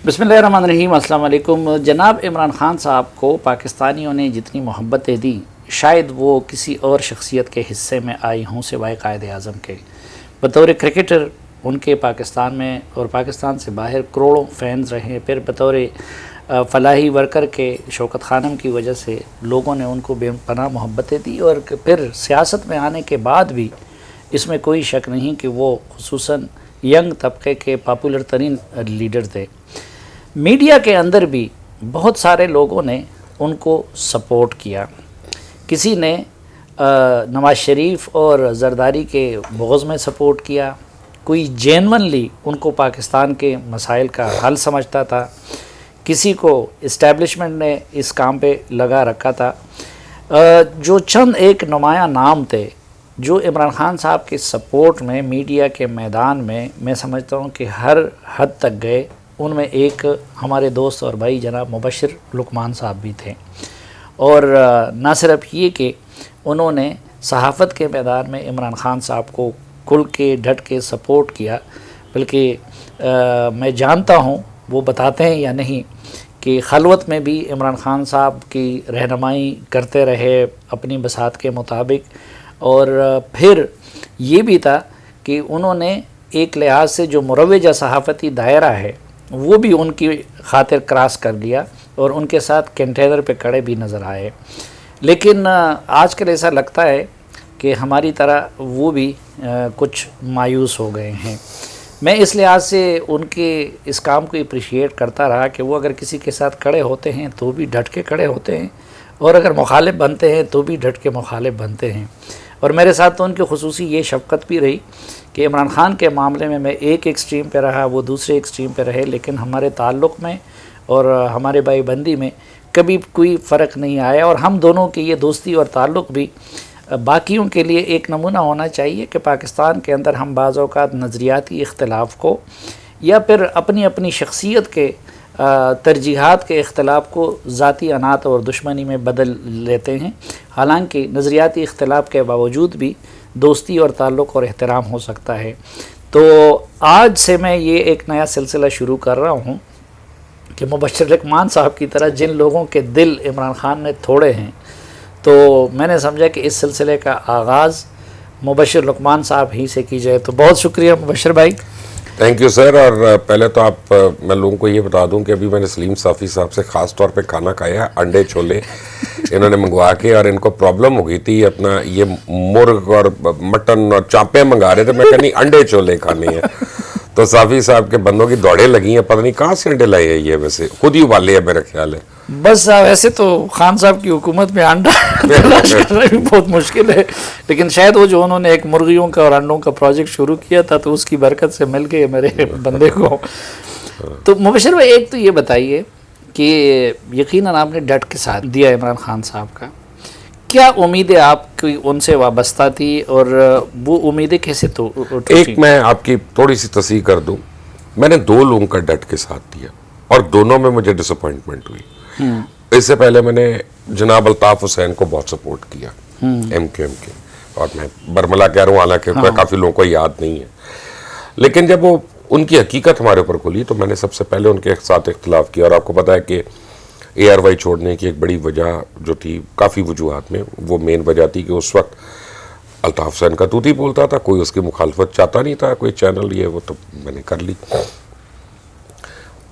بسم اللہ الرحمن الرحیم. السلام علیکم. جناب عمران خان صاحب کو پاکستانیوں نے جتنی محبتیں دی شاید وہ کسی اور شخصیت کے حصے میں آئی ہوں سوائے قائد اعظم کے. بطور کرکٹر ان کے پاکستان میں اور پاکستان سے باہر کروڑوں فینز رہے. پھر بطور فلاحی ورکر کے شوکت خانم کی وجہ سے لوگوں نے ان کو بے پناہ محبتیں دی، اور پھر سیاست میں آنے کے بعد بھی اس میں کوئی شک نہیں کہ وہ خصوصاً ینگ طبقے کے پاپولر ترین لیڈر تھے. میڈیا کے اندر بھی بہت سارے لوگوں نے ان کو سپورٹ کیا. کسی نے نواز شریف اور زرداری کے بغض میں سپورٹ کیا، کوئی جینونلی ان کو پاکستان کے مسائل کا حل سمجھتا تھا، کسی کو اسٹیبلشمنٹ نے اس کام پہ لگا رکھا تھا. جو چند ایک نمایاں نام تھے جو عمران خان صاحب کے سپورٹ میں میڈیا کے میدان میں سمجھتا ہوں کہ ہر حد تک گئے. ان میں ایک ہمارے دوست اور بھائی جناب مبشر لقمان صاحب بھی تھے، اور نہ صرف یہ کہ انہوں نے صحافت کے میدان میں عمران خان صاحب کو کھل کے ڈٹ کے سپورٹ کیا، بلکہ میں جانتا ہوں وہ بتاتے ہیں یا نہیں کہ خلوت میں بھی عمران خان صاحب کی رہنمائی کرتے رہے اپنی بساط کے مطابق. اور پھر یہ بھی تھا کہ انہوں نے ایک لحاظ سے جو مروجہ صحافتی دائرہ ہے وہ بھی ان کی خاطر کراس کر لیا اور ان کے ساتھ کنٹینر پہ کڑے بھی نظر آئے. لیکن آج کل ایسا لگتا ہے کہ ہماری طرح وہ بھی کچھ مایوس ہو گئے ہیں. میں اس لحاظ سے ان کے اس کام کو اپریشیٹ کرتا رہا کہ وہ اگر کسی کے ساتھ کھڑے ہوتے ہیں تو بھی ڈٹ کے کھڑے ہوتے ہیں، اور اگر مخالف بنتے ہیں تو بھی ڈٹ کے مخالف بنتے ہیں. اور میرے ساتھ تو ان کی خصوصی یہ شفقت بھی رہی کہ عمران خان کے معاملے میں ایک ایکسٹریم پہ رہا، وہ دوسرے ایکسٹریم پہ رہے، لیکن ہمارے تعلق میں اور ہمارے بھائی بندی میں کبھی کوئی فرق نہیں آیا. اور ہم دونوں کی یہ دوستی اور تعلق بھی باقیوں کے لیے ایک نمونہ ہونا چاہیے کہ پاکستان کے اندر ہم بعض اوقات نظریاتی اختلاف کو یا پھر اپنی اپنی شخصیت کے ترجیحات کے اختلاف کو ذاتی عنات اور دشمنی میں بدل لیتے ہیں، حالانکہ نظریاتی اختلاف کے باوجود بھی دوستی اور تعلق اور احترام ہو سکتا ہے. تو آج سے میں یہ ایک نیا سلسلہ شروع کر رہا ہوں کہ مبشر لقمان صاحب کی طرح جن لوگوں کے دل عمران خان نے توڑے ہیں، تو میں نے سمجھا کہ اس سلسلے کا آغاز مبشر لقمان صاحب ہی سے کی جائے. تو بہت شکریہ مبشر بھائی. Thank you sir. اور پہلے تو میں لوگوں کو یہ بتا دوں کہ ابھی میں نے سلیم صافی صاحب سے خاص طور پہ کھانا کھایا، انڈے چھولے انہوں نے منگوا کے، اور ان کو پرابلم ہو گئی تھی اپنا یہ مرغ اور مٹن اور چانپیں منگا رہے تھے. میں کہا نہیں انڈے چھولے کھانے ہیں. تو صافی صاحب کے بندوں کی دوڑیں لگی ہیں، پتہ نہیں کہاں سے انڈے لائے ہیں، یہ ویسے خود ہی ابالے ہیں میرا خیال ہے. بس ویسے تو خان صاحب کی حکومت میں انڈا تلاش کرنا بھی بہت مشکل ہے، لیکن شاید وہ جو انہوں نے ایک مرغیوں کا اور انڈوں کا پروجیکٹ شروع کیا تھا تو اس کی برکت سے مل گئے میرے بندے کو. تو مبشر بھائی ایک تو یہ بتائیے کہ یقیناً آپ نے ڈٹ کے ساتھ دیا عمران خان صاحب کا، کیا امیدیں آپ کی ان سے وابستہ تھی اور وہ امیدیں کیسے تو ایک میں آپ کی تھوڑی سی تصحیح کر دوں، میں نے دو لوگوں کا ڈٹ کے ساتھ دیا اور دونوں میں مجھے ڈس اپوائنٹمنٹ ہوئی. اس سے پہلے میں نے جناب الطاف حسین کو بہت سپورٹ کیا ایم کیو ایم کے، اور میں برملا کہہ رہا ہوں حالانکہ کافی لوگوں کو یاد نہیں ہے. لیکن جب وہ ان کی حقیقت ہمارے اوپر کھلی تو میں نے سب سے پہلے ان کے ساتھ اختلاف کیا. اور آپ کو پتہ ہے کہ اے آر وائی چھوڑنے کی ایک بڑی وجہ جو تھی، کافی وجوہات میں وہ مین وجہ تھی کہ اس وقت الطاف حسین کا توتی بولتا تھا، کوئی اس کی مخالفت چاہتا نہیں تھا، کوئی چینل یہ وہ، تو میں نے کر لی.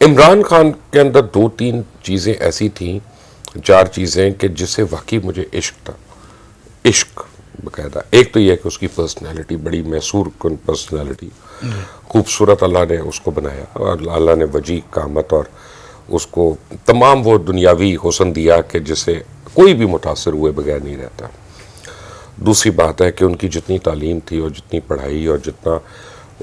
عمران خان کے اندر دو تین چیزیں ایسی تھیں، چار چیزیں کہ جس سے واقعی مجھے عشق تھا، عشق باقاعدہ. ایک تو یہ کہ اس کی پرسنالٹی بڑی میسور کن پرسنالٹی، خوبصورت اللہ نے اس کو بنایا، اور اللہ نے وجیح قامت اور اس کو تمام وہ دنیاوی حسن دیا کہ جس سے کوئی بھی متاثر ہوئے بغیر نہیں رہتا. دوسری بات ہے کہ ان کی جتنی تعلیم تھی اور جتنی پڑھائی اور جتنا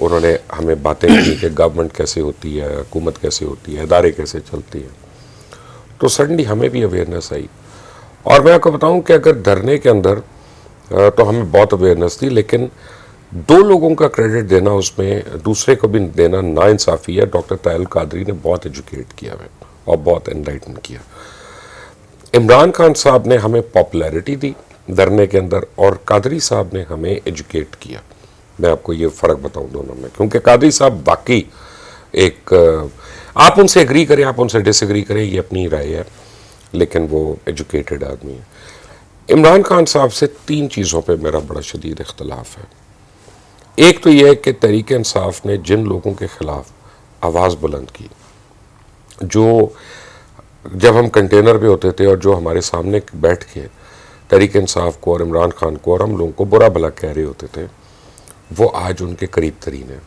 انہوں نے ہمیں باتیں کی کہ گورنمنٹ کیسے ہوتی ہے، حکومت کیسے ہوتی ہے، ادارے کیسے چلتی ہیں، تو سڈنلی ہمیں بھی اویئرنیس آئی. اور میں آپ کو بتاؤں کہ اگر دھرنے کے اندر تو ہمیں بہت اویئرنیس تھی، لیکن دو لوگوں کا کریڈٹ دینا اس میں دوسرے کو بھی دینا ناانصافی ہے. ڈاکٹر طاہر القادری نے بہت ایجوکیٹ کیا ہے اور بہت انلائٹن کیا. عمران خان صاحب نے ہمیں پاپولیرٹی دی دھرنے کے اندر، اور قادری صاحب نے ہمیں ایجوکیٹ کیا. میں آپ کو یہ فرق بتاؤں دونوں میں، کیونکہ قادری صاحب واقعی ایک آپ ان سے ایگری کریں, آپ ان سے ڈس ایگری کریں, یہ اپنی رائے ہے, لیکن وہ ایجوکیٹڈ آدمی ہے. عمران خان صاحب سے 3 چیزوں پہ میرا بڑا شدید اختلاف ہے. ایک تو یہ ہے کہ تحریک انصاف نے جن لوگوں کے خلاف آواز بلند کی, جو جب ہم کنٹینر پہ ہوتے تھے اور جو ہمارے سامنے بیٹھ کے تحریک انصاف کو اور عمران خان کو اور ہم لوگوں کو برا بھلا کہہ رہے ہوتے تھے, وہ آج ان کے قریب ترین ہیں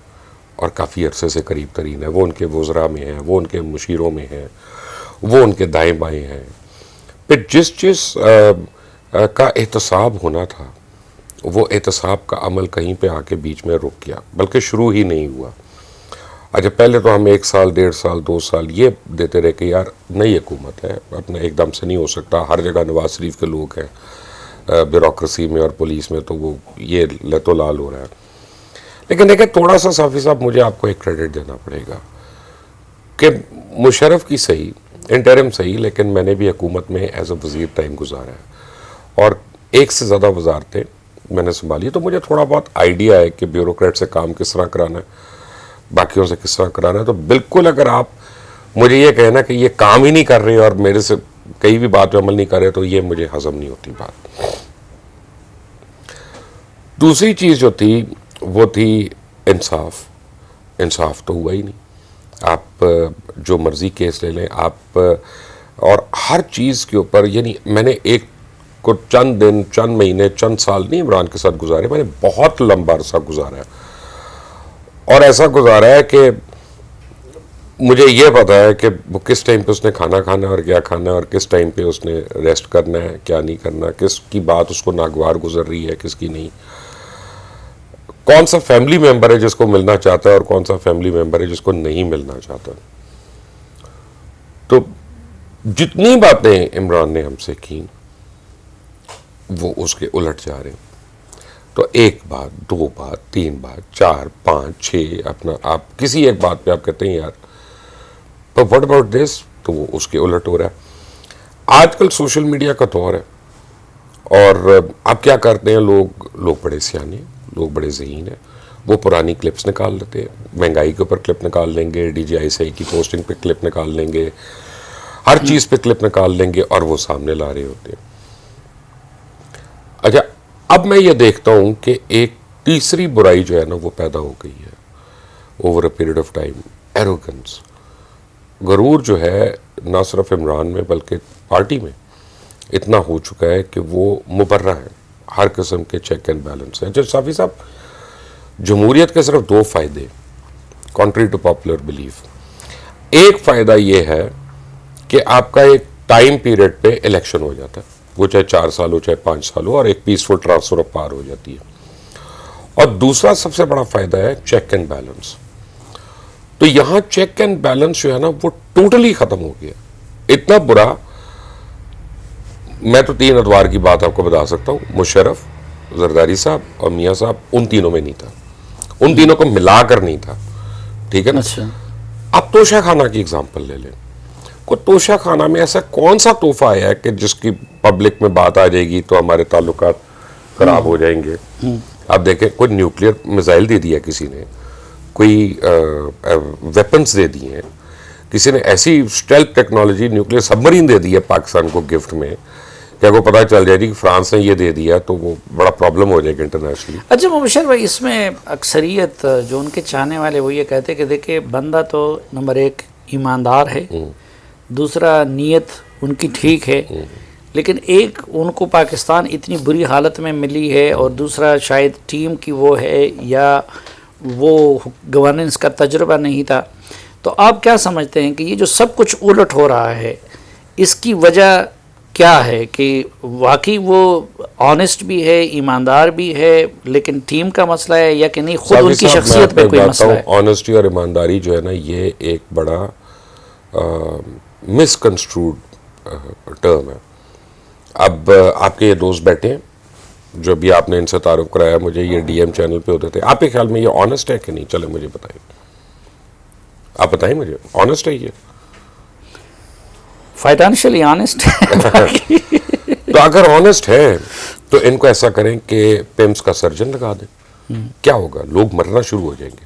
اور کافی عرصے سے قریب ترین ہے. وہ ان کے وزراء میں ہیں, وہ ان کے مشیروں میں ہیں, وہ ان کے دائیں بائیں ہیں. پھر جس کا احتساب ہونا تھا, وہ احتساب کا عمل کہیں پہ آ کے بیچ میں رک گیا, بلکہ شروع ہی نہیں ہوا. اچھا, پہلے تو ہم 1 سال 1.5 سال 2 سال یہ دیتے رہے کہ یار نئی حکومت ہے, اپنا ایک دم سے نہیں ہو سکتا, ہر جگہ نواز شریف کے لوگ ہیں بیوروکریسی میں اور پولیس میں, تو وہ یہ لت و لال ہو رہا ہے. لیکن دیکھیں تھوڑا سا صافی صاحب مجھے آپ کو ایک کریڈٹ دینا پڑے گا کہ مشرف کی صحیح, انٹرم صحیح, لیکن میں نے بھی حکومت میں ایز اے وزیر ٹائم گزارا ہے اور 1 سے زیادہ وزارتیں میں نے سنبھالی, تو مجھے تھوڑا بہت آئیڈیا ہے کہ بیوروکریٹ سے کام کس طرح کرانا ہے, باقیوں سے کس طرح کرانا ہے. تو بالکل اگر آپ مجھے یہ کہنا کہ یہ کام ہی نہیں کر رہے اور میرے سے کئی بھی بات پہ عمل نہیں کر رہے, تو یہ مجھے ہضم نہیں ہوتی بات. دوسری چیز جو تھی وہ تھی انصاف. انصاف تو ہوا ہی نہیں. آپ جو مرضی کیس لے لیں آپ, اور ہر چیز کے اوپر, یعنی میں نے ایک کو چند دن, چند مہینے, چند سال نہیں عمران کے ساتھ گزارے, میں نے بہت لمبا عرصہ گزارا ہے. اور ایسا گزارا ہے کہ مجھے یہ پتا ہے کہ وہ کس ٹائم پہ اس نے کھانا کھانا ہے اور کیا کھانا ہے, اور کس ٹائم پہ اس نے ریسٹ کرنا ہے, کیا نہیں کرنا, کس کی بات اس کو ناگوار گزر رہی ہے, کس کی نہیں, کون سا فیملی ممبر ہے جس کو ملنا چاہتا ہے اور کون سا فیملی ممبر ہے جس کو نہیں ملنا چاہتا. تو جتنی باتیں عمران نے ہم سے کی وہ اس کے الٹ جا رہے ہیں. تو 1 بات, 2 بات, 3 بات, 4, 5, 6, اپنا آپ کسی ایک بات پہ آپ کہتے ہیں یار but what about this, تو وہ اس کے الٹ ہو رہا ہے. آج کل سوشل میڈیا کا دور ہے اور اب کیا کرتے ہیں لوگ بڑے سیانے, لوگ بڑے ذہین ہیں, وہ پرانی کلپس نکال لیتے ہیں, مہنگائی کے اوپر کلپ نکال لیں گے, DGI کی پوسٹنگ پہ کلپ نکال لیں گے, ہر چیز پہ کلپ نکال لیں گے اور وہ سامنے لا رہے ہوتے ہیں. اچھا, اب میں یہ دیکھتا ہوں کہ ایک تیسری برائی جو ہے نا وہ پیدا ہو گئی ہے over a period of time. Arrogance, غرور جو ہے نہ صرف عمران میں بلکہ پارٹی میں اتنا ہو چکا ہے کہ وہ مبرہ ہے ہر قسم کے چیک اینڈ بیلنس ہیں. جو صافی صاحب, جمہوریت کے صرف 2 فائدے کنٹری ٹو پاپولر بلیف. ایک فائدہ یہ ہے کہ آپ کا ایک ٹائم پیریڈ پہ الیکشن ہو جاتا ہے, وہ چاہے 4 سال ہو چاہے 5 سال ہو, اور ایک پیسفل ٹرانسفر آف پاور ہو جاتی ہے. اور دوسرا سب سے بڑا فائدہ ہے چیک اینڈ بیلنس. تو یہاں چیک اینڈ بیلنس جو ہے نا وہ ٹوٹلی ختم ہو گیا. اتنا برا, میں تو 3 ادوار کی بات آپ کو بتا سکتا ہوں, مشرف, زرداری صاحب اور میاں صاحب, ان تینوں میں نہیں تھا, ان تینوں کو ملا کر نہیں تھا. ٹھیک ہے نا. آپ توشہ خانہ کی اگزامپل لے لیں. توشہ خانہ میں ایسا کون سا تحفہ آیا ہے کہ جس کی پبلک میں بات آ جائے گی تو ہمارے تعلقات خراب ہو جائیں گے. آپ دیکھیں کوئی نیوکلیر میزائل دے دیا کسی نے, کوئی ویپنز دے دیے ہیں, کسی نے ایسی اسٹیلتھ ٹیکنالوجی نیوکلیر سبمرین دے دی ہے پاکستان کو گفٹ میں کہ اگر پتہ چل جائے گی کہ فرانس نے یہ دے دیا تو وہ بڑا پرابلم ہو جائے گا انٹرنیشنلی. اچھا مبشر بھائی, اس میں اکثریت جو ان کے چاہنے والے وہ یہ کہتے ہیں کہ دیکھیں بندہ تو نمبر 1 ایماندار ہے, دوسرا نیت ان کی ٹھیک ہے, لیکن ایک ان کو پاکستان اتنی بری حالت میں ملی ہے, اور دوسرا شاید ٹیم کی وہ ہے یا وہ گورننس کا تجربہ نہیں تھا. تو آپ کیا سمجھتے ہیں کہ یہ جو سب کچھ الٹ ہو رہا ہے اس کی وجہ کیا ہے؟ کہ واقعی وہ آنیسٹ بھی ہے, ایماندار بھی ہے, لیکن ٹیم کا مسئلہ ہے, یا کہ نہیں خود ان کی شخصیت میں کوئی مسئلہ ہے؟ آنیسٹی اور ایمانداری جو ہے نا یہ ایک بڑا مس کنسٹروڈ ٹرم ہے. اب آپ کے یہ دوست بیٹھے ہیں جو بھی آپ نے ان سے تعارف کرایا مجھے, یہ ڈی ایم چینل پہ ہوتے تھے, آپ کے خیال میں یہ آنیسٹ ہے کہ نہیں؟ چلے مجھے بتائیں, آپ بتائیں مجھے, آنیسٹ ہے یہ؟ فائنانشلی آنیسٹ تو اگر آنیسٹ ہے تو ان کو ایسا کریں کہ پیمس کا سرجن لگا دیں. کیا ہوگا؟ لوگ مرنا شروع ہو جائیں گے.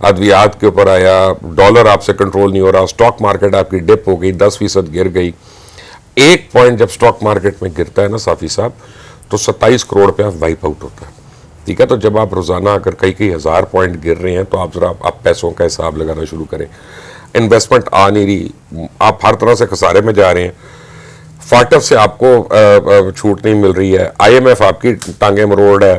ادویات کے اوپر آیا, ڈالر آپ سے کنٹرول نہیں ہو رہا, اسٹاک مارکیٹ آپ کی ڈپ ہو گئی, 10% گر گئی. ایک پوائنٹ جب اسٹاک مارکیٹ میں گرتا ہے نا صافی صاحب, تو 27 کروڑ پہ آپ وائپ آؤٹ ہوتا ہے. ٹھیک ہے, تو جب آپ روزانہ اگر کئی ہزار پوائنٹ گر رہے ہیں تو آپ ذرا آپ پیسوں کا حساب لگانا شروع کریں. انویسٹمنٹ آ نہیں رہی, آپ ہر طرح سے خسارے میں جا رہے ہیں, فارٹف سے آپ کو چھوٹ نہیں مل رہی ہے, آئی ایم ایف آپ کی ٹانگیں مروڑ ہے,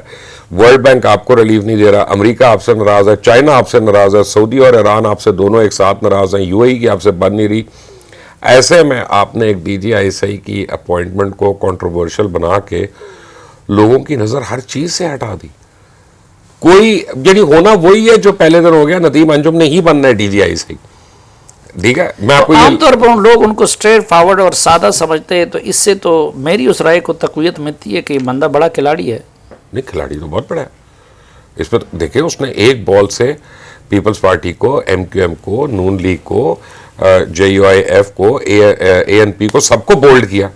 ورلڈ بینک آپ کو ریلیف نہیں دے رہا, امریکہ آپ سے ناراض ہے, چائنا آپ سے ناراض ہے, سعودی اور ایران آپ سے دونوں ایک ساتھ ناراض ہیں, یو اے ای کی آپ سے بن نہیں رہی. ایسے میں آپ نے ایک D G I S I کی اپوائنٹمنٹ کو کنٹروورشل بنا کے لوگوں کی نظر ہر چیز سے ہٹا دی. کوئی یعنی ہونا وہی ہے جو پہلے دن ہو گیا, ندیم انجم نے ہی بننا ہے D G I S I. ٹھیک ہے, میں آپ کو عام طور پر لوگ ان کو اسٹریٹ فارورڈ اور سادہ سمجھتے ہیں, تو اس سے تو میری اس رائے کو تقویت ملتی ہے کہ یہ بندہ بڑا کھلاڑی ہے. نہیں, کھلاڑی تو بہت بڑا ہے. اس پہ دیکھیں اس نے ایک بال سے پیپلز پارٹی کو, ایم کیو ایم کو, نون لیگ کو, جے یو آئی ایف کو, اے این پی کو, سب کو بولڈ کیا.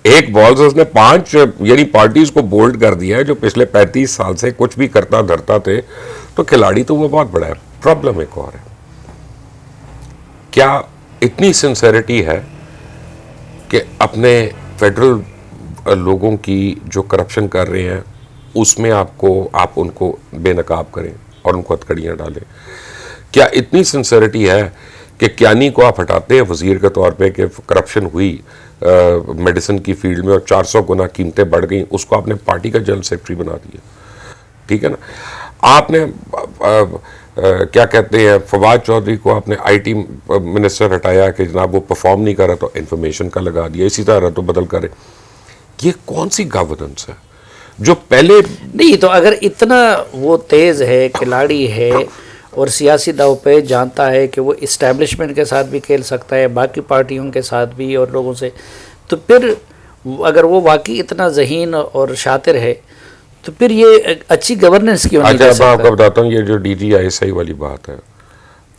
ایک بال سے اس نے 5 یعنی پارٹیز کو بولڈ کر دیا ہے جو پچھلے 35 سال سے کچھ بھی کرتا دھرتا تھے. تو کھلاڑی تو وہ بہت بڑا ہے. پرابلم ایک اور ہے, کیا اتنی سنسیریٹی ہے کہ اپنے فیڈرل لوگوں کی جو کرپشن کر رہے ہیں اس میں آپ ان کو بے نقاب کریں اور ان کو ہتھکڑیاں ڈالیں؟ کیا اتنی سنسیریٹی ہے کہ کیانی کو آپ ہٹاتے ہیں وزیر کے طور پہ کہ کرپشن ہوئی میڈیسن کی فیلڈ میں اور 400 گنا قیمتیں بڑھ گئیں, اس کو آپ نے پارٹی کا جنرل سیکرٹری بنا دیا؟ ٹھیک ہے نا. آپ نے کیا کہتے ہیں فواد چودھری کو آپ نے آئی ٹی منسٹر ہٹایا کہ جناب وہ پرفارم نہیں کر رہا, تو انفارمیشن کا لگا دیا. اسی طرح رد و بدل کرے. یہ کون سی گورننس ہے جو پہلے نہیں؟ تو اگر اتنا وہ تیز ہے, کھلاڑی ہے اور سیاسی داؤ پہ جانتا ہے کہ وہ اسٹیبلشمنٹ کے ساتھ بھی کھیل سکتا ہے, باقی پارٹیوں کے ساتھ بھی اور لوگوں سے, تو پھر اگر وہ واقعی اتنا ذہین اور شاطر ہے تو پھر یہ اچھی گورننس کیوں نہیں کر اچھا, میں آپ سکتا؟ کو بتاتا ہوں, یہ جو D G I S I والی بات ہے,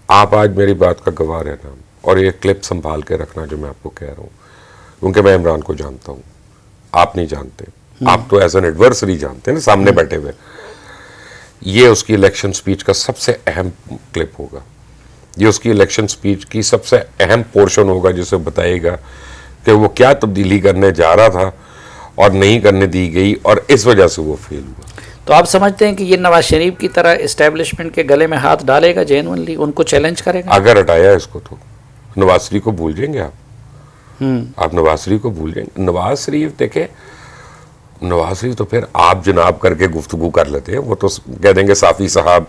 آپ آج میری بات کا گواہ رہنا اور یہ کلپ سنبھال کے رکھنا جو میں آپ کو کہہ رہا ہوں, کیونکہ میں عمران کو جانتا ہوں, آپ نہیں جانتے. آپ تو ایز این ایڈورسری جانتے ہیں نا, سامنے بیٹھے ہوئے. یہ اس کی الیکشن سپیچ کا سب سے اہم کلپ ہوگا. یہ اس کی الیکشن سپیچ کی سب سے اہم پورشن ہوگا جسے بتائے گا کہ وہ کیا تبدیلی کرنے جا رہا تھا اور نہیں کرنے دی گئی اور اس وجہ سے وہ فیل ہوا. تو آپ سمجھتے ہیں کہ یہ نواز شریف کی طرح اسٹیبلشمنٹ کے گلے میں ہاتھ ڈالے گا, جینوئنلی ان کو چیلنج کرے گا؟ اگر ہٹایا اس کو تو نواز شریف کو بھول جائیں گے آپ نواز شریف کو بھول جائیں گے. نواز شریف دیکھیں, نواز شریف تو پھر آپ جناب کر کے گفتگو کر لیتے ہیں, وہ تو کہہ دیں گے صافی صاحب,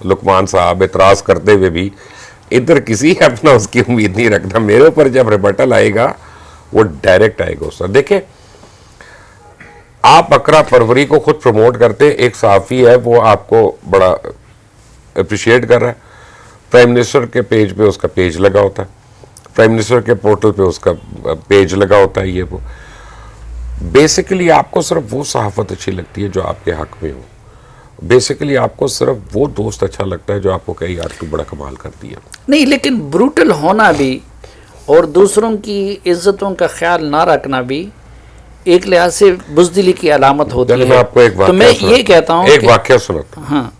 لقمان صاحب, اعتراض کرتے ہوئے بھی ادھر کسی اپنا اس کی امید نہیں رکھنا. میرے اوپر جب ریبٹل آئے گا وہ ڈائریکٹ آئے گا اس طرح. دیکھیں آپ اقرا پروری کو خود پروموٹ کرتے, ایک صحافی ہے وہ آپ کو بڑا اپریشیٹ کر رہا ہے, پرائم منسٹر کے پیج پہ اس کا پیج لگا ہوتا ہے, پرائم منسٹر کے پورٹل پہ اس کا پیج لگا ہوتا ہے. یہ وہ بیسیکلی آپ کو صرف وہ صحافت اچھی لگتی ہے جو آپ کے حق میں ہو. بیسیکلی آپ کو صرف وہ دوست اچھا لگتا ہے جو آپ کو کہے یار تو بڑا کمال کرتی ہے. نہیں, لیکن بروٹل ہونا بھی اور دوسروں کی عزتوں کا خیال نہ رکھنا بھی ایک لحاظ سے بزدلی کی علامت ہوتی ہے. میں آپ کو ایک تو میں واقعہ یہ کہتا ہوں ایک واقعہ سناتا ہوں. ہاں,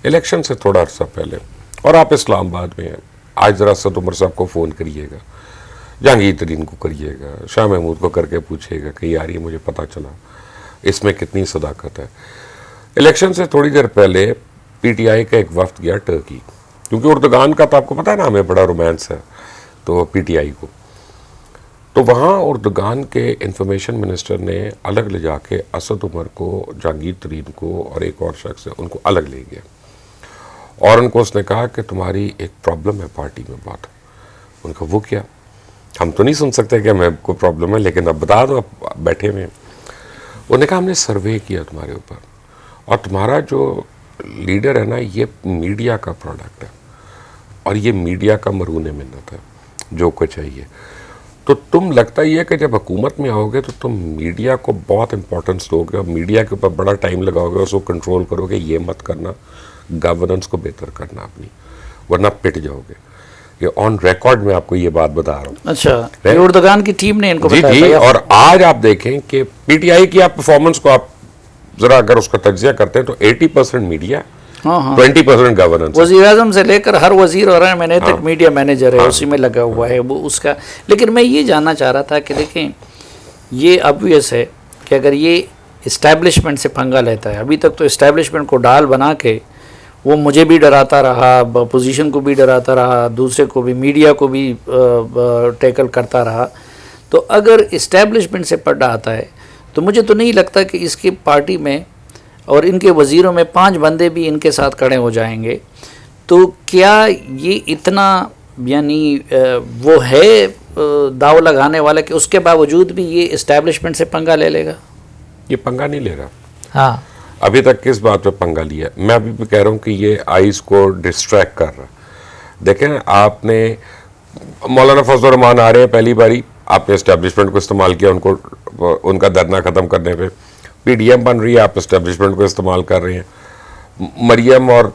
الیکشن سے تھوڑا عرصہ پہلے, اور آپ اسلام آباد میں ہیں, آج ذرا اسد عمر صاحب کو فون کریے گا, جہانگیر ترین کو کریے گا, شاہ محمود کو کر کے پوچھیے گا کہ یار یہ مجھے پتا چلا اس میں کتنی صداقت ہے. الیکشن سے تھوڑی دیر پہلے پی ٹی آئی کا ایک وفد گیا ٹرکی, کیونکہ اردگان کا تو آپ کو پتا ہے نا ہمیں بڑا رومانس ہے تو پی ٹی آئی کو. تو وہاں اردگان کے انفارمیشن منسٹر نے الگ لے جا کے اسد عمر کو, جہانگیر ترین کو اور ایک اور شخص ہے ان کو الگ لے گیا, اور ان کو اس نے کہا کہ تمہاری ایک پرابلم ہے پارٹی میں بات. ان کا وہ کیا, ہم تو نہیں سن سکتے کہ ہمیں کوئی پرابلم ہے, لیکن اب بتا دو, اب بیٹھے ہوئے ہیں. انہوں نے کہا ہم نے سروے کیا تمہارے اوپر, اور تمہارا جو لیڈر ہے نا یہ میڈیا کا پروڈکٹ ہے, اور یہ میڈیا کا مرہون منت ہے جو کچھ چاہیے. تو تم لگتا ہی ہے کہ جب حکومت میں آؤ گے تو تم میڈیا کو بہت امپورٹنس دو گے اور میڈیا کے اوپر بڑا ٹائم لگاؤ گے, اس کو کنٹرول کرو گے. یہ مت کرنا, گورننس کو بہتر کرنا اپنی, ورنہ پٹ جاؤ گے. یہ آن ریکارڈ میں آپ کو یہ بات بتا رہا ہوں. اچھا, یہ اردگان کی ٹیم نے ان کو جی بتایا جی. تھا. اور آج آپ دیکھیں کہ پی ٹی آئی کی آپ پرفارمنس کو آپ ذرا اگر اس کا تجزیہ کرتے ہیں تو 80% میڈیا 20% گورننس. وزیر اعظم سے لے کر ہر وزیر اور ایم این اے تک میڈیا مینیجر ہے, اسی میں لگا ہوا ہے وہ اس کا. لیکن میں یہ جاننا چاہ رہا تھا کہ دیکھیں یہ obvious ہے کہ اگر یہ اسٹیبلشمنٹ سے پنگا لیتا ہے, ابھی تک تو اسٹیبلشمنٹ کو ڈال بنا کے وہ مجھے بھی ڈراتا رہا, اپوزیشن کو بھی ڈراتا رہا, دوسرے کو بھی, میڈیا کو بھی ٹیکل کرتا رہا, تو اگر اسٹیبلشمنٹ سے پڑ آتا ہے تو مجھے تو نہیں لگتا کہ اس کی پارٹی میں اور ان کے وزیروں میں 5 بندے بھی ان کے ساتھ کھڑے ہو جائیں گے. تو کیا یہ اتنا یعنی وہ ہے داؤ لگانے والا کہ اس کے باوجود بھی یہ اسٹیبلشمنٹ سے پنگا لے لے گا؟ یہ پنگا نہیں لے رہا. ہاں ابھی تک کس بات پہ پنگا لیا؟ میں ابھی بھی کہہ رہا ہوں کہ یہ آئیز کو ڈسٹریکٹ کر رہا. دیکھیں آپ نے مولانا فضل الرحمان آ رہے ہیں پہلی باری, آپ نے اسٹیبلشمنٹ کو استعمال کیا ان کا دھرنا ختم کرنے پہ. پی ڈی ایم بن رہی ہے, آپ اسٹیبلشمنٹ کو استعمال کر رہے ہیں. مریم اور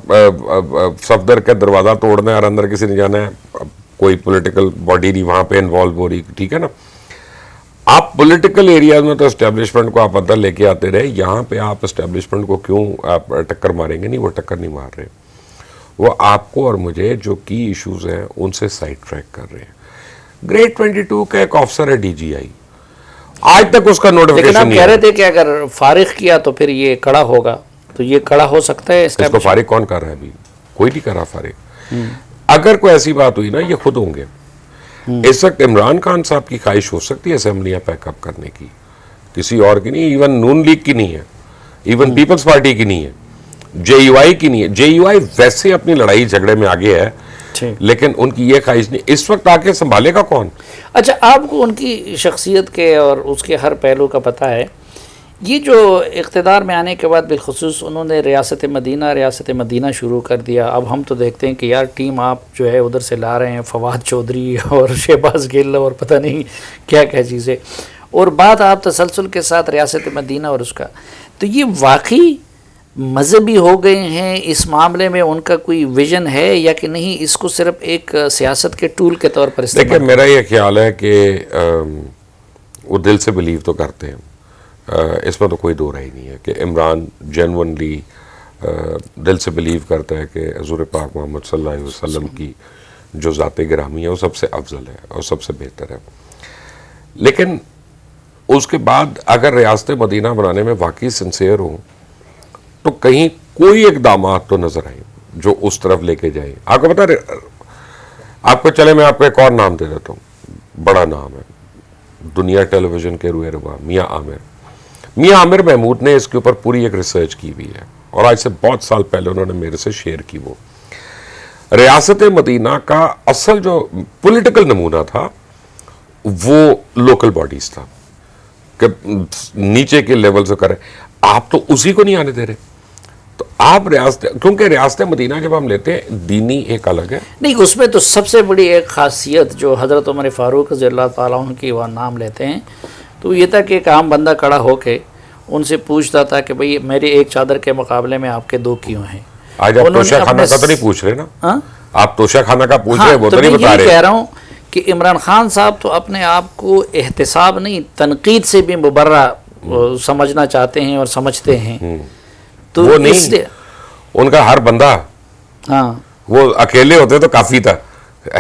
صفدر کا دروازہ توڑنا ہے اور اندر کسی نے جانا ہے, کوئی پولیٹیکل باڈی نہیں وہاں پہ انوالو ہو رہی, ٹھیک ہے نا. آپ پولیٹیکل ایریاز میں تو اسٹیبلشمنٹ کو آپ اندر لے کے آتے رہے, یہاں پہ آپ اسٹیبلشمنٹ کو کیوں آپ ٹکر ماریں گے؟ نہیں, وہ ٹکر نہیں مار رہے, وہ آپ کو اور مجھے جو کی ایشوز ہیں ان سے سائڈ ٹریک کر رہے ہیں. گریڈ 22 کا ایک آفسر ہے DGI, آج تک اس کا نوٹیفیکیشن لیکن آپ نہیں کہہ رہے ہے. تھے کہ اگر فارغ کیا تو پھر یہ کڑا ہوگا, تو یہ کڑا ہو سکتا ہے اس کو فارغ کون کر رہا ہے؟ ابھی کوئی نہیں کر رہا فارغ. اگر کوئی ایسی بات ہوئی نا, یہ خود ہوں گے. اس وقت عمران خان صاحب کی خواہش ہو سکتی ہے اسمبلیاں پیک اپ کرنے کی, کسی اور کی نہیں, ایون نون لیگ کی نہیں ہے, ایون پیپلز پارٹی کی نہیں ہے, JUI کی نہیں ہے. JUI ویسے اپنی لڑائی جھگڑے میں آگے ہے, لیکن ان کی یہ خواہش نہیں. اس وقت آ کے سنبھالے گا کون؟ اچھا, آپ کو ان کی شخصیت کے اور اس کے ہر پہلو کا پتہ ہے. یہ جو اقتدار میں آنے کے بعد بالخصوص انہوں نے ریاست مدینہ شروع کر دیا. اب ہم تو دیکھتے ہیں کہ یار ٹیم آپ جو ہے ادھر سے لا رہے ہیں, فواد چودھری اور شہباز گل اور پتہ نہیں کیا کیا چیزیں, اور بات آپ تسلسل کے ساتھ ریاست مدینہ اور اس کا. تو یہ واقعی مذہبی ہو گئے ہیں اس معاملے میں؟ ان کا کوئی ویژن ہے یا کہ نہیں, اس کو صرف ایک سیاست کے ٹول کے طور پر استعمال؟ دیکھیں میرا یہ خیال ہے کہ وہ دل سے بلیو تو کرتے ہیں, اس میں تو کوئی دو رائے نہیں ہے کہ عمران جینونلی دل سے بلیو کرتا ہے کہ حضور پاک محمد صلی اللہ علیہ وسلم کی جو ذات گرامی ہے وہ سب سے افضل ہے اور سب سے بہتر ہے. لیکن اس کے بعد اگر ریاست مدینہ بنانے میں واقعی سنسیئر ہوں تو کہیں کوئی اقدامات تو نظر آئیں جو اس طرف لے کے جائیں. آپ کو پتا, آپ کو چلے میں آپ کو ایک اور نام دے دیتا ہوں, بڑا نام ہے, دنیا ٹیلی ویژن کے روح روا میاں عامر محمود نے اس کے اوپر پوری ایک ریسرچ کی ہوئی ہے, اور آج سے بہت سال پہلے انہوں نے میرے سے شیئر کی. وہ ریاست مدینہ کا اصل جو پولیٹیکل نمونہ تھا وہ لوکل باڈیز تھا کہ نیچے کے لیول سے کریں. آپ تو اسی کو نہیں آنے دے رہے. تو آپ کیونکہ ریاست مدینہ جب ہم لیتے ہیں دینی ایک الگ ہے. نہیں, اس میں تو سب سے بڑی ایک خاصیت جو حضرت عمر فاروق رضی اللہ تعالیٰ عنہ کی وہ نام لیتے ہیں, تو یہ تھا کہ ایک عام بندہ کھڑا ہو کے ان سے پوچھتا تھا کہ بھئی میری ایک چادر کے مقابلے میں آپ کے 2 کیوں ہیں. آج آپ توشہ خانہ کا تو نہیں پوچھ رہے نا, آپ توشہ خانہ کا پوچھ رہے, وہ تو نہیں بتا رہے. میں کہہ رہا ہوں کہ عمران خان صاحب تو اپنے آپ کو احتساب نہیں تنقید سے بھی مبرہ سمجھنا چاہتے ہیں اور سمجھتے ہیں. تو وہ اس نہیں, ان کا ہر بندہ, ہاں وہ اکیلے ہوتے تو کافی تھا.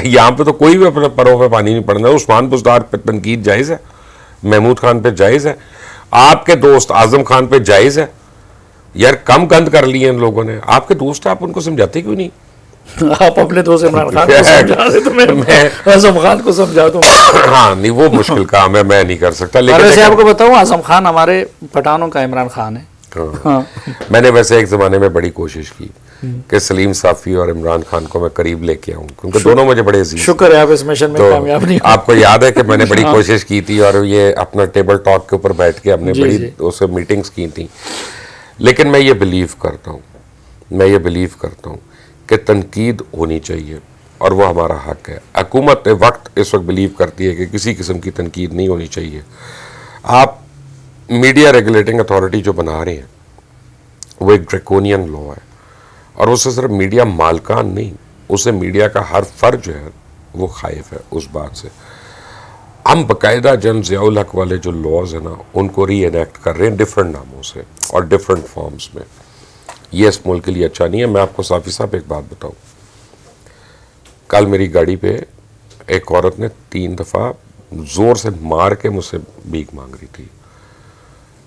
یہاں پہ تو کوئی بھی اپنے پروں پہ پانی نہیں پڑنا. عثمان بزدار پہ تنقید جائز ہے, محمود خان پہ جائز ہے, آپ کے دوست اعظم خان پہ جائز ہے. یار کم گند کر لیے ان لوگوں نے. آپ کے دوست آپ ان کو سمجھاتے کیوں نہیں؟ آپ اپنے دوست عمران خان کو سمجھا دیں تو میں اعظم خان کو سمجھا دوں. ہاں نہیں, وہ مشکل کام ہے, میں نہیں کر سکتا. لیکن ویسے آپ کو بتاؤں اعظم خان ہمارے پٹھانوں کا عمران خان ہے. میں نے ویسے ایک زمانے میں بڑی کوشش کی کہ سلیم صافی اور عمران خان کو میں قریب لے کے آؤں, کیونکہ دونوں مجھے بڑے عزیز. شکر ہے آپ اس مشن میں کامیاب نہیں. آپ کو یاد ہے کہ میں نے بڑی کوشش کی تھی اور یہ اپنا ٹیبل ٹاک کے اوپر بیٹھ کے ہم نے بڑی اسے میٹنگز کی تھیں. لیکن میں یہ بلیو کرتا ہوں کہ تنقید ہونی چاہیے اور وہ ہمارا حق ہے. حکومت وقت اس وقت بلیو کرتی ہے کہ کسی قسم کی تنقید نہیں ہونی چاہیے. آپ میڈیا ریگولیٹنگ اتھارٹی جو بنا رہے ہیں وہ ایک ڈریکونین لا ہے, اور اسے صرف میڈیا مالکان نہیں, اسے میڈیا کا ہر فرد جو ہے وہ خائف ہے اس بات سے. ہم باقاعدہ جنرل ضیاء الحق والے جو لاز ہیں نا ان کو ری انیکٹ کر رہے ہیں ڈفرینٹ ناموں سے اور ڈفرینٹ فارمز میں. یہ اس ملک کے لیے اچھا نہیں ہے. میں آپ کو صافی صاحب ایک بات بتاؤں, کل میری گاڑی پہ ایک عورت نے 3 دفعہ زور سے مار کے مجھ سے بھیک مانگ رہی تھی.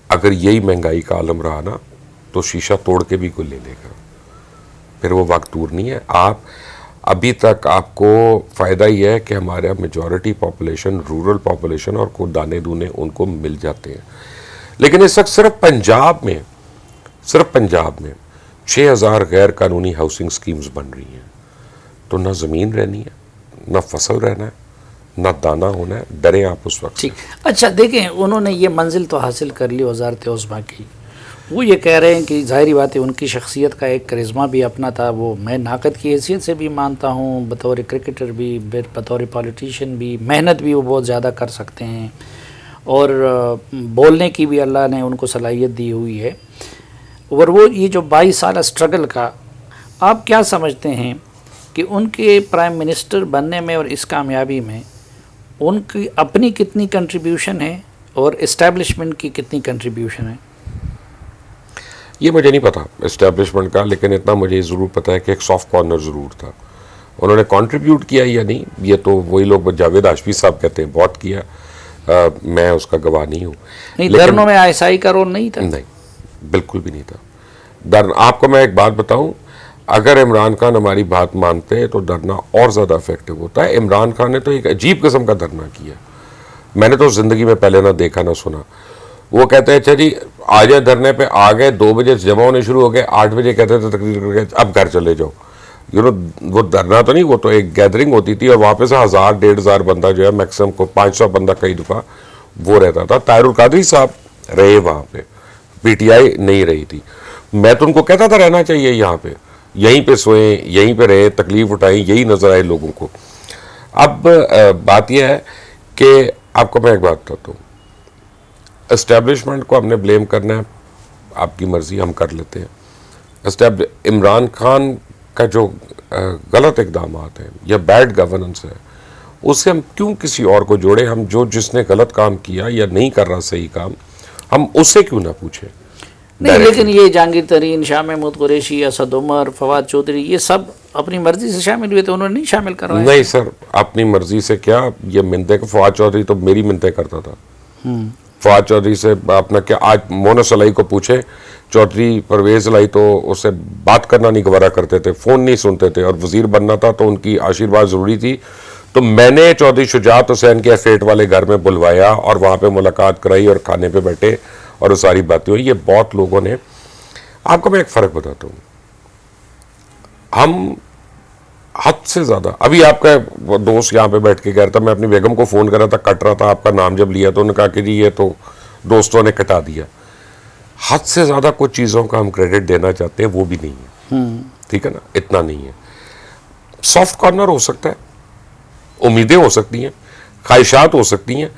اگر یہی مہنگائی کا عالم رہا نا تو شیشہ توڑ کے بھی کوئی لے لے گا. پھر وہ وقت دور نہیں ہے. آپ ابھی تک آپ کو فائدہ یہ ہے کہ ہمارا میجورٹی پاپولیشن رورل پاپولیشن اور کو دانے دونے ان کو مل جاتے ہیں. لیکن اس وقت صرف پنجاب میں 6,000 غیر قانونی ہاؤسنگ سکیمز بن رہی ہیں. تو نہ زمین رہنی ہے, نہ فصل رہنا ہے, نہ دانہ ہونا ہے. ڈریں آپ اس وقت. ٹھیک. اچھا دیکھیں, انہوں نے یہ منزل تو حاصل کر لی وزارت عظمیٰ کی. وہ یہ کہہ رہے ہیں کہ ظاہری بات ہے ان کی شخصیت کا ایک کرزمہ بھی اپنا تھا. وہ میں ناقد کی حیثیت سے بھی مانتا ہوں, بطور کرکٹر بھی, بطور پولیٹیشین بھی. محنت بھی وہ بہت زیادہ کر سکتے ہیں, اور بولنے کی بھی اللہ نے ان کو صلاحیت دی ہوئی ہے. اور وہ یہ جو 22 سالہ سٹرگل کا, آپ کیا سمجھتے ہیں کہ ان کے پرائم منسٹر بننے میں اور اس کامیابی میں ان کی اپنی کتنی کنٹریبیوشن ہے اور اسٹیبلشمنٹ کی کتنی کنٹریبیوشن ہے؟ یہ مجھے نہیں پتا اسٹیبلشمنٹ کا, لیکن اتنا مجھے ضرور پتا ہے کہ ایک سافٹ کارنر ضرور تھا. انہوں نے کنٹریبیوٹ کیا یا نہیں, یہ تو وہی لوگ جاوید ہاشمی صاحب کہتے ہیں بہت کیا, میں اس کا گواہ نہیں ہوں. نہیں, دھرنوں میں آئی کا رول نہیں تھا؟ نہیں, بالکل بھی نہیں تھا. آپ کو میں ایک بات بتاؤں, اگر عمران خان ہماری بات مانتے تو دھرنا اور زیادہ افیکٹو ہوتا ہے. عمران خان نے تو ایک عجیب قسم کا دھرنا کیا, میں نے تو زندگی میں پہلے نہ دیکھا نہ سنا. وہ کہتے ہیں اچھا جی آ جائے دھرنے پہ, آ گئے 2 بجے جمع ہونے شروع ہو گئے, 8 بجے کہتے تھے تقریر کر کے اب گھر چلے جاؤ. وہ دھرنا تو نہیں, وہ تو ایک گیدرنگ ہوتی تھی, اور وہاں پہ سے 1,000-1,500 بندہ جو ہے میکسیمم کو 500 بندہ کئی دفعہ وہ رہتا تھا. طاہر القادری صاحب رہے وہاں پہ, پی ٹی آئی نہیں رہی تھی. میں تو ان کو کہتا تھا رہنا چاہیے یہاں پہ, یہیں پہ سوئیں, یہیں پہ رہیں, تکلیف اٹھائیں, یہی نظر آئے لوگوں کو. اب بات یہ ہے کہ آپ کو میں ایک بات بتاتا ہوں, اسٹیبلشمنٹ کو ہم نے بلیم کرنا ہے, آپ کی مرضی, ہم کر لیتے ہیں. عمران خان کا جو غلط اقدامات ہیں یا بیڈ گورننس ہے, اس سے ہم کیوں کسی اور کو جوڑے؟ ہم جس نے غلط کام کیا یا نہیں کر رہا صحیح کام, ہم اس سے کیوں نہ پوچھیں؟ نہیں, لیکن یہ جہانگیر ترین, شاہ محمود قریشی, اسد عمر, فواد چودھری, یہ سب اپنی مرضی سے شامل ہوئے تھے, انہوں نے نہیں شامل کروایا. نہیں سر, اپنی مرضی سے کیا, یہ منتیں کو فواد چودھری تو میری منتیں کرتا تھا. فواد چودھری سے اپنا کیا, آج مونس علائی کو پوچھے, چودھری پرویز علائی تو اس سے بات کرنا نہیں گوارا کرتے تھے, فون نہیں سنتے تھے, اور وزیر بننا تھا تو ان کی آشیرواد ضروری تھی. تو میں نے چودھری شجاعت حسین کے فیٹ والے گھر میں بلوایا اور وہاں پہ ملاقات کرائی اور کھانے پہ بیٹھے اور وہ ساری باتیں ہوئی. یہ بہت لوگوں نے. آپ کو میں ایک فرق بتاتا ہوں, ہم حد سے زیادہ, ابھی آپ کا دوست یہاں پہ بیٹھ کے کہہ رہا تھا, میں اپنی بیگم کو فون کر رہا تھا, کٹ رہا تھا, آپ کا نام جب لیا تو انہوں نے کہا کہ جی یہ تو دوستوں نے کٹا دیا. حد سے زیادہ کچھ چیزوں کا ہم کریڈٹ دینا چاہتے ہیں, وہ بھی نہیں ہے. ٹھیک ہے نا, اتنا نہیں ہے. سافٹ کارنر ہو سکتا ہے, امیدیں ہو سکتی ہیں, خواہشات ہو سکتی ہیں,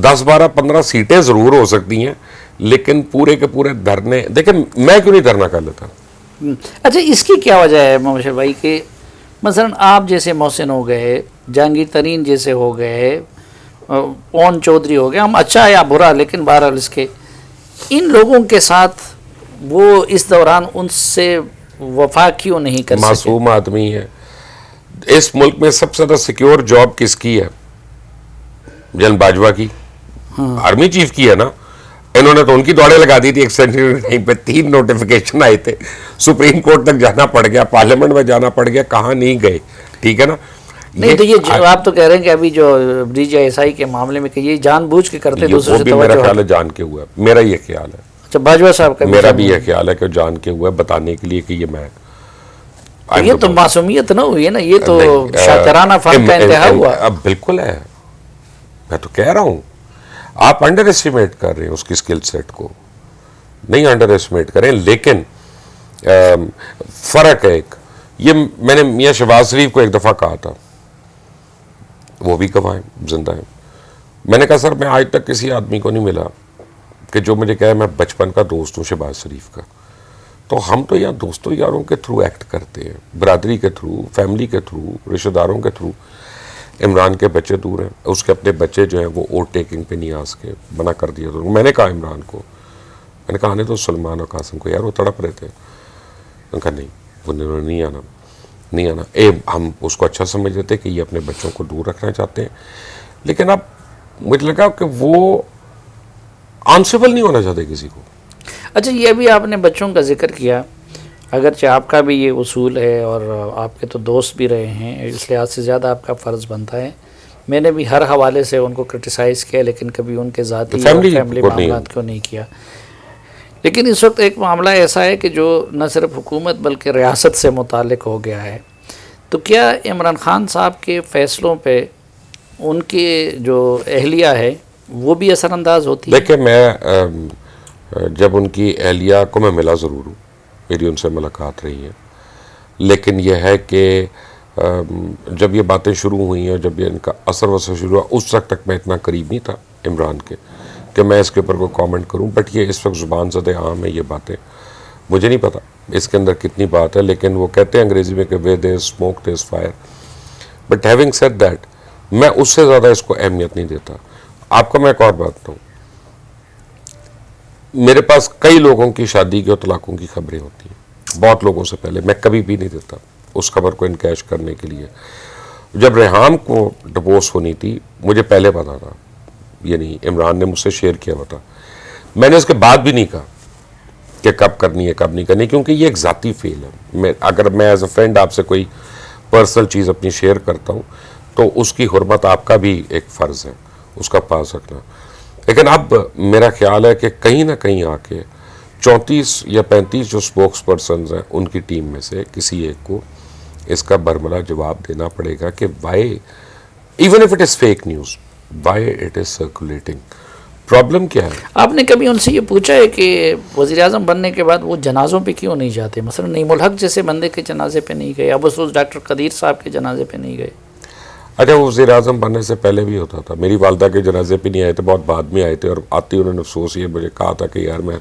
10, 12, 15 سیٹیں ضرور ہو سکتی ہیں, لیکن پورے کے پورے دھرنے, دیکھیں میں کیوں نہیں دھرنا کر لیتا. اچھا, اس کی کیا وجہ ہے مبشر بھائی کہ مثلا آپ جیسے محسن ہو گئے, جہانگیر ترین جیسے ہو گئے, پون چودھری ہو گئے, ہم اچھا یا برا لیکن بہرحال اس کے, ان لوگوں کے ساتھ وہ اس دوران ان سے وفا کیوں نہیں کر سکے؟ معصوم آدمی ہے. اس ملک میں سب سے زیادہ سیکیور جاب کس کی ہے؟ جن باجوہ کی, آرمی چیف کی ہے نا. انہوں نے تو ان کی دوڑیں لگا دی تھی ایک سینٹری پہ, 3 نوٹیفیکیشن آئے تھے, سپریم کورٹ تک جانا پڑ گیا, پارلیمنٹ میں جانا پڑ گیا, کہاں نہیں گئے. ٹھیک ہے نا. نہیں تو یہ آپ تو کہہ رہے ہیں کہ ابھی جو ڈی جی ایس آئی کے معاملے میں کہ یہ جان بوجھ کے کرتے دوسرے سے توجہ, میرا خیال ہے جان کے ہوا ہے, میرا یہ خیال ہے. اچھا, باجوہ صاحب کا میرا بھی یہ خیال ہے کہ جان کے ہوا ہے, بتانے کے لیے کہ یہ میں, یہ تو معصومیت نہ ہوئی ہے نا, یہ تو شاکرانہ فن کا انتہا ہوا. اب بالکل ہے, میں تو کہہ رہا ہوں, آپ انڈر ایسٹیمیٹ کر رہے ہیں اس کی سکل سیٹ کو, نہیں انڈر ایسٹیمیٹ کریں. لیکن فرق ہے ایک, یہ میں نے میاں شہباز شریف کو ایک دفعہ کہا تھا, وہ بھی گواہ ہیں, زندہ ہیں. میں نے کہا سر میں آج تک کسی آدمی کو نہیں ملا کہ جو مجھے کہے میں بچپن کا دوست ہوں شہباز شریف کا. تو ہم تو یہاں دوستوں یاروں کے تھرو ایکٹ کرتے ہیں, برادری کے تھرو, فیملی کے تھرو, رشتہ داروں کے تھرو. عمران کے بچے دور ہیں, اس کے اپنے بچے جو ہیں وہ ووٹ ٹیکنگ پہ نہیں آ سکے, منع کر دیا. تو میں نے کہا عمران کو, میں نے کہا آنے تو سلمان اور قاسم کو, یار وہ تڑپ رہے تھے. ان کا نہیں، انہوں نے نہیں آنا ہم اس کو اچھا سمجھ لیتے کہ یہ اپنے بچوں کو دور رکھنا چاہتے ہیں، لیکن اب مجھے لگا کہ وہ آنسریبل نہیں ہونا چاہتے کسی کو. اچھا، یہ بھی آپ نے بچوں کا ذکر کیا، اگرچہ آپ کا بھی یہ اصول ہے اور آپ کے تو دوست بھی رہے ہیں، اس لحاظ سے زیادہ آپ کا فرض بنتا ہے. میں نے بھی ہر حوالے سے ان کو کرٹیسائز کیا، لیکن کبھی ان کے ذاتی فیملی معاملات کو نہیں کیا. لیکن اس وقت ایک معاملہ ایسا ہے کہ جو نہ صرف حکومت بلکہ ریاست سے متعلق ہو گیا ہے. تو کیا عمران خان صاحب کے فیصلوں پہ ان کی جو اہلیہ ہے وہ بھی اثر انداز ہوتی ہے؟ دیکھیں، میں جب ان کی اہلیہ کو میں ملا ضرور ہوں، میری ان سے ملاقات رہی ہے، لیکن یہ ہے کہ جب یہ باتیں شروع ہوئی ہیں، جب یہ ان کا اثر وثر شروع ہوا، اس وقت تک میں اتنا قریب نہیں تھا عمران کے کہ میں اس کے اوپر کوئی کامنٹ کروں. بٹ یہ اس وقت زبان زد عام ہے، یہ باتیں مجھے نہیں پتا اس کے اندر کتنی بات ہے، لیکن وہ کہتے ہیں انگریزی میں کہ where there is smoke there is fire. But having said that میں اس سے زیادہ اس کو اہمیت نہیں دیتا. آپ کو میں ایک اور بات بتاؤں، میرے پاس کئی لوگوں کی شادی کی اور طلاقوں کی خبریں ہوتی ہیں، بہت لوگوں سے پہلے. میں کبھی بھی نہیں دیتا اس خبر کو انکیش کرنے کے لیے. جب ریحام کو ڈیورس ہونی تھی مجھے پہلے پتا تھا، یعنی عمران نے مجھ سے شیئر کیا ہوا تھا. میں نے اس کے بعد بھی نہیں کہا کہ کب کرنی ہے کب نہیں کرنی، کیونکہ یہ ایک ذاتی فیل ہے. اگر میں ایز اے فرینڈ آپ سے کوئی پرسنل چیز اپنی شیئر کرتا ہوں تو اس کی حرمت آپ کا بھی ایک فرض ہے اس کا پاس رکھنا. لیکن اب میرا خیال ہے کہ کہیں نہ کہیں آ کے 34 یا 35 جو سپوکس پرسنز ہیں ان کی ٹیم میں سے کسی ایک کو اس کا برملا جواب دینا پڑے گا کہ Y even if it is fake news why it is circulating. Problem کیا ہے؟ آپ نے کبھی ان سے یہ پوچھا ہے کہ وزیر اعظم بننے کے بعد وہ جنازوں پہ کیوں نہیں جاتے؟ مثلا نعیم الحق جیسے بندے کے جنازے پہ نہیں گئے، اب اس ڈاکٹر قدیر صاحب کے جنازے پہ نہیں گئے. اچھا، وہ وزیر اعظم بننے سے پہلے بھی ہوتا تھا. میری والدہ کے جنازے پہ نہیں آئے تھے، بہت بعد میں آئے تھے، اور آتی انہوں نے افسوس یہ مجھے کہا تھا کہ یار میں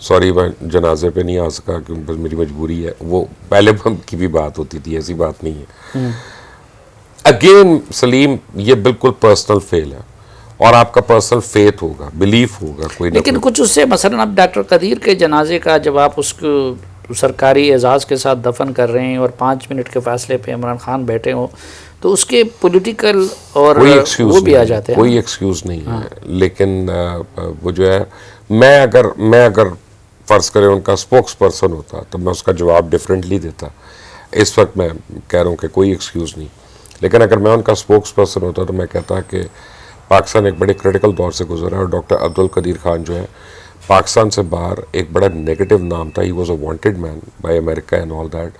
سوری میں جنازے پہ نہیں آ سکا کیونکہ بس میری مجبوری ہے. وہ پہلے کی بھی بات ہوتی تھی، ایسی بات نہیں ہے. اگین سلیم، یہ بالکل پرسنل فیل ہے اور آپ کا پرسنل فیتھ ہوگا، بلیف ہوگا کوئی نہ لیکن کچھ اس سے مثلا اب ڈاکٹر قدیر کے جنازے کا جب آپ اس کو سرکاری اعزاز کے ساتھ دفن کر رہے ہیں اور 5 منٹ کے فاصلے پہ عمران خان بیٹھے ہوں تو اس کے پولیٹیکل اور وہ بھی آ جاتے ہیں. کوئی ایکسکیوز نہیں ہے. لیکن وہ جو ہے میں اگر فرض کرے ان کا سپوکس پرسن ہوتا تو میں اس کا جواب ڈیفرنٹلی دیتا. اس وقت میں کہہ رہا ہوں کہ کوئی ایکسکیوز نہیں. لیکن اگر میں ان کا سپوکس پرسن ہوتا تو میں کہتا کہ پاکستان ایک بڑے کریٹیکل دور سے گزرا ہے اور ڈاکٹر عبدالقدیر خان جو ہے پاکستان سے باہر ایک بڑا نیگیٹو نام تھا. He was a wanted mean by America and all that.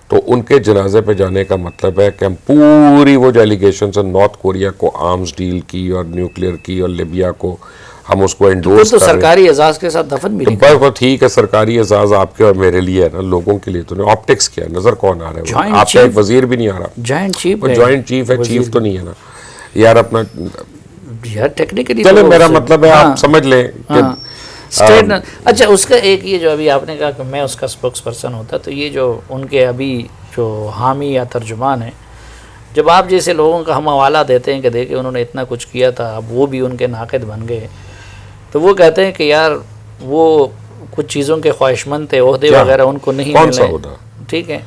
تو ان کے جنازے پہ جانے کا مطلب ہے کہ ہم پوری وہ جو ایلیگیشنز ہیں نارتھ کوریا کو آرمز ڈیل کی اور نیوکلیئر کی اور لیبیا کو ہم اس کو انڈورس کر رہے ہیں. سرکاری اعزاز کے ساتھ دفن بھی نہیں. بس ٹھیک ہے، سرکاری اعزاز آپ کے اور میرے لیے ہے نا، لوگوں کے لیے تو نہیں. آپٹکس کیا ہے، نظر کون آ رہا ہے؟ آپ کا ایک وزیر بھی نہیں آ رہا. جوائنٹ چیف جوائنٹ چیف ہے، چیف تو نہیں ہے نا یار. اپنا یار ٹیکنیکلی چلے، میرا مطلب ہے آپ سمجھ لیں کہ اچھا اس کا ایک یہ جو ابھی آپ نے کہا کہ میں اس کا سپوکس پرسن ہوتا تو یہ جو ان کے ابھی جو حامی یا ترجمان ہیں، جب آپ جیسے لوگوں کا ہم حوالہ دیتے ہیں کہ دیکھیں انہوں نے اتنا کچھ کیا تھا، اب وہ بھی ان کے ناقد بن گئے، تو وہ کہتے ہیں کہ یار وہ کچھ چیزوں کے خواہش مند تھے، عہدے وغیرہ ان کو نہیں کون سا ملے. عہدہ؟ ٹھیک ہے،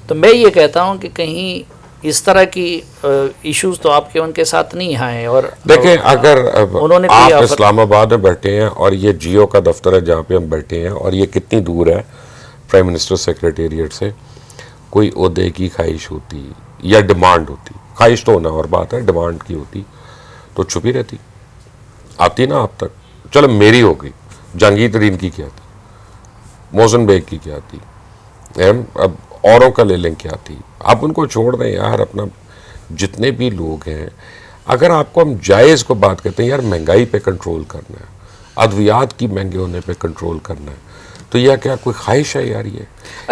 تو میں یہ کہتا ہوں کہ کہیں اس طرح کی ایشوز تو آپ کے ان کے ساتھ نہیں آئے. اور دیکھیں اگر انہوں نے آپ اسلام آباد میں بیٹھے ہیں اور یہ جیو کا دفتر ہے جہاں پہ ہم بیٹھے ہیں اور یہ کتنی دور ہے پرائم منسٹر سیکریٹریٹ سے، کوئی عہدے کی خواہش ہوتی یا ڈیمانڈ ہوتی، خواہش تو ہونا اور بات ہے، ڈیمانڈ کی ہوتی تو چھپی رہتی، آتی نا آپ تک. چلو میری ہو گئی، جہانگیر ترین کی کیا تھی، محسن بیگ کی کیا تھی، اب اوروں کا لے لیں کیا تھی. آپ ان کو چھوڑ دیں یار. اپنا جتنے بھی لوگ ہیں، اگر آپ کو ہم جائز کو بات کرتے ہیں یار مہنگائی پہ کنٹرول کرنا ہے، ادویات کی مہنگے ہونے پہ کنٹرول کرنا ہے، تو یہ کیا کوئی خواہش ہے یار؟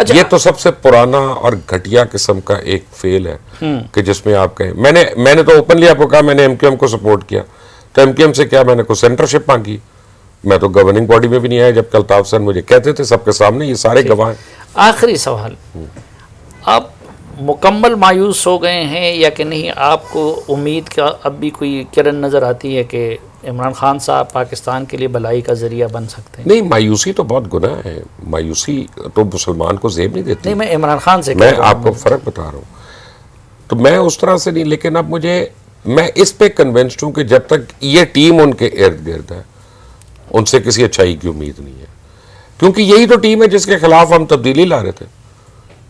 یہ تو سب سے پرانا اور گھٹیا قسم کا ایک فیل ہے کہ جس میں آپ کہیں میں نے تو اوپنلی آپ کو کہا میں نے ایم کیو ایم کو سپورٹ کیا، تو ایم کیو ایم سے کیا میں نے کوئی سینٹرشپ مانگی؟ میں تو گورننگ باڈی میں بھی نہیں آیا جبکہ الطاف حسین مجھے کہتے تھے سب کے سامنے، یہ سارے گواہ ہیں. آخری سوال، آپ مکمل مایوس ہو گئے ہیں یا کہ نہیں؟ آپ کو امید کا اب بھی کوئی کرن نظر آتی ہے کہ عمران خان صاحب پاکستان کے لیے بھلائی کا ذریعہ بن سکتے ہیں؟ نہیں، مایوسی تو بہت گناہ ہے، مایوسی تو مسلمان کو زیب نہیں دیتی. نہیں، میں عمران خان سے میں آپ کو فرق بتا رہا ہوں، تو میں اس طرح سے نہیں، لیکن اب میں اس پہ کنونسڈ ہوں کہ جب تک یہ ٹیم ان کے ارد گرد ہے ان سے کسی اچھائی کی امید نہیں ہے، کیونکہ یہی تو ٹیم ہے جس کے خلاف ہم تبدیلی لا رہے تھے،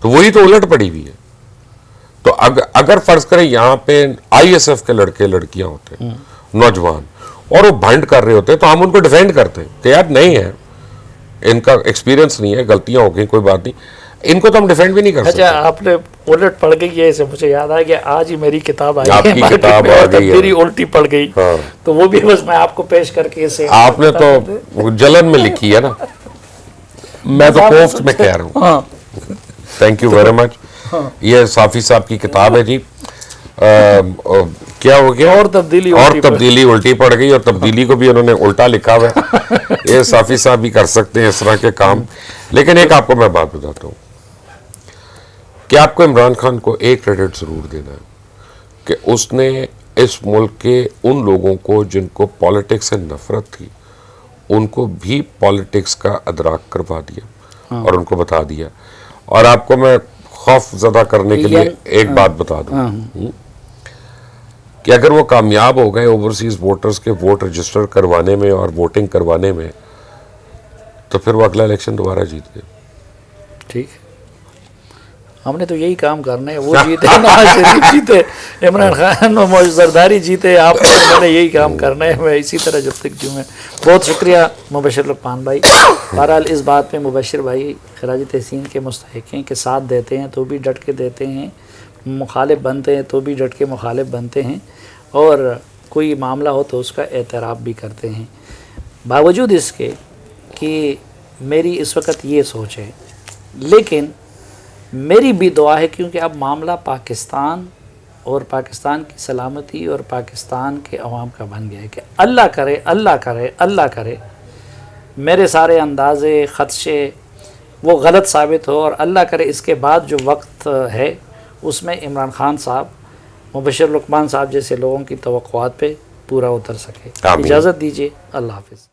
تو وہی تو الٹ پڑی ہوئی ہے. تو اگر فرض کریں یہاں پہ آئی ایس ایف کے لڑکے لڑکیاں ہوتے ہیں نوجوان اور وہ بھنڈ کر رہے ہوتے ہیں تو ہم ان کو ڈیفینڈ کرتے ہیں کہ یار نہیں ہے، ان کا ایکسپیرینس نہیں ہے، غلطیاں ہو گئی، کوئی بات نہیں، ان کو تو ہم ڈیفینڈ بھی نہیں کر سکتے. اچھا، آپ نے الٹ پڑ گئی ہے، اسے مجھے یاد آیا کہ آج ہی میری کتاب آئی آپ ہے کی کتاب آ گئی ہے، میری الٹی پڑ گئی، ہاں، تو وہ بھی بس میں آپ کو پیش کر کے اسے آپ نے تو جلن میں لکھی ہے نا، میں تو کوفت میں کہہ رہا ہوں. ہاں، تھینک یو ویری مچ. یہ صافی صاحب کی کتاب ہے جی. کیا ہو گیا؟ اور تبدیلی الٹی پڑ گئی، اور تبدیلی کو بھی انہوں نے الٹا لکھا ہوا ہے. یہ صافی صاحب بھی کر سکتے ہیں اس طرح کے کام. لیکن ایک آپ کو میں بات بتاتا ہوں کہ آپ کو عمران خان کو ایک کریڈٹ ضرور دینا ہے کہ اس نے اس ملک کے ان لوگوں کو جن کو پالیٹکس سے نفرت تھی ان کو بھی پالیٹکس کا ادراک کروا دیا اور ان کو بتا دیا. اور آپ کو میں خوف زدہ کرنے کے لیے ایک بات بتا دوں کہ اگر وہ کامیاب ہو گئے اوورسیز ووٹرز کے ووٹ رجسٹر کروانے میں اور ووٹنگ کروانے میں تو پھر وہ اگلا الیکشن دوبارہ جیت گئے. ٹھیک ہے، ہم نے تو یہی کام کرنا ہے. وہ جیتے، نواز شریف جیتے، عمران خان و زرداری جیتے، آپ میں نے یہی کام کرنا ہے. میں اسی طرح جب تک جوں. بہت شکریہ مبشر لقمان بھائی. بہرحال اس بات میں مبشر بھائی خراج تحسین کے مستحق ہیں کہ ساتھ دیتے ہیں تو بھی ڈٹ کے دیتے ہیں، مخالف بنتے ہیں تو بھی ڈٹ کے مخالف بنتے ہیں، اور کوئی معاملہ ہو تو اس کا اعتراف بھی کرتے ہیں. باوجود اس کے کہ میری اس وقت یہ سوچ ہے، لیکن میری بھی دعا ہے، کیونکہ اب معاملہ پاکستان اور پاکستان کی سلامتی اور پاکستان کے عوام کا بن گیا ہے، کہ اللہ کرے اللہ کرے اللہ کرے میرے سارے اندازے خدشے وہ غلط ثابت ہو، اور اللہ کرے اس کے بعد جو وقت ہے اس میں عمران خان صاحب، مبشر لقمان صاحب جیسے لوگوں کی توقعات پہ پورا اتر سکے. آمین. اجازت دیجیے، اللہ حافظ.